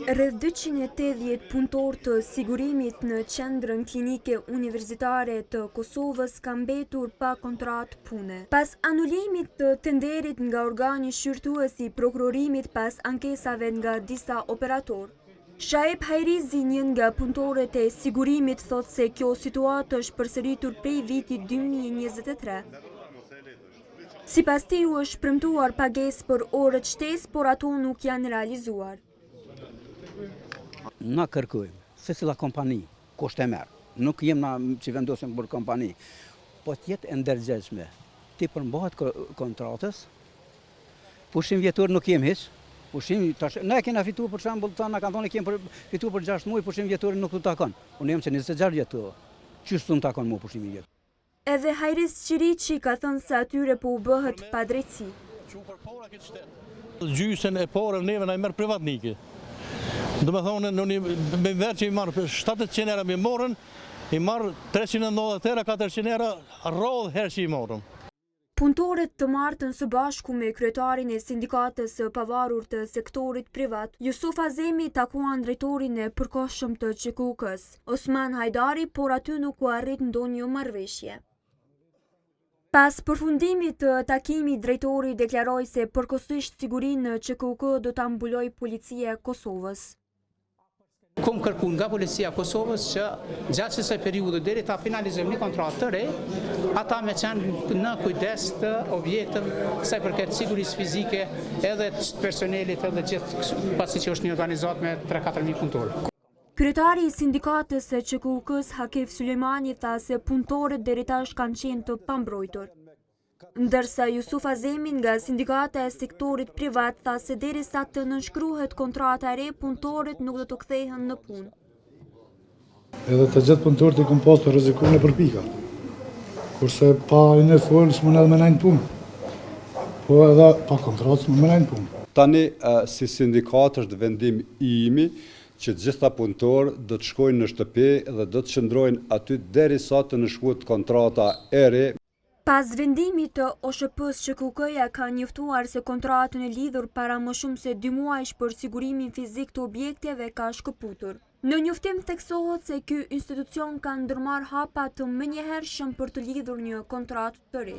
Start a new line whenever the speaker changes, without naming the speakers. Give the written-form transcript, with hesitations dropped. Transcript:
Rreth 280 punëtorë të sigurimit në qendrën klinike universitare të Kosovës kanë mbetur pa kontratë pune. Pas anulimit të tenderit nga organi shqyrtues i prokurorimit pas ankesave nga disa operatorë, Shaib Hajrizi, një nga punëtorët e sigurimit, thotë se kjo situatë është përsëritur prej vitit 2023. Sipas tij u është premtuar pagesë për orët shtesë, por ato nuk janë realizuar.
Na kërkojmë se cila kompani kusht e merr. Nuk jem na që vendosim për kompani, po t'jetë e ndërgjegjshme. Ti përmbahet kontratës, pushim vjetor nuk jem hiç. Pushim tash ne kena fituar për shembull, na kanë thonë kemi fituar për 6 muaj, pushim vjetorin nuk u takon. Unë jam që 26 vjetor. Çysh s'u takon mua pushimi vjetor.
Edhe Hajris Qiriqi ka thënë se atyre po u bëhet padrejtësi.
Gjysën e parë neve na i merr privatnike. Do me thonë, me verë që i marë 700 euro me morën, i marë 390 euro, 400 euro, rrodhë herë që i morën.
Punëtorët të martën së bashku me kryetarin e sindikatës së pavarur të sektorit privat, Jusuf Azemi, takuan drejtorin e përkohshëm të QKK-s, Osman Hajdari, por aty nuk u arrit ndonjë marrëveshje. Pas përfundimit të takimit, drejtori deklaroi se përkohësisht sigurinë në QKK do ta mbulojë Policia e Kosovës.
Kom kërku nga Policia e Kosovës që gjatë kësaj periudhe deri ta finalizojmë një kontratë të re, ata me qenë në kujdes të objekteve sa i përket sigurisë fizike edhe të personelit edhe gjithë, pasi që është një organizatë me 3-4.000 punëtorë.
Kryetari i sindikatës së QKK-s Hakif Sulejmani tha se punëtorët deri tash kanë qenë të pambrojtur. Ndërsa Jusuf Azemi nga sindikata e sektorit privat tha se derisa të nënshkruhet kontrata e re, punëtorët nuk do të kthehen në punë.
Edhe të gjithë punëtorët i kanë pasur të rrezikojnë për pika. Kurse pa në fol s'mund edhe me nejnë punë. Po edhe pa kontratë s'mund me nejnë punë.
Tani si sindikat është vendim i imi që gjitha punëtorë do të shkojnë në shtëpi dhe do të qëndrojnë aty derisa të nënshkruhet kontrata e re.
Pas vendimit të OSHP-s, QKK-ja ka njoftuar se kontratën e lidhur para më shumë se 2 muajsh për sigurimin fizik të objekteve ka shkëputur. Në njoftim theksohet se ky institucion ka ndërmarrë hapa të menjëhershëm për të lidhur një kontratë të re.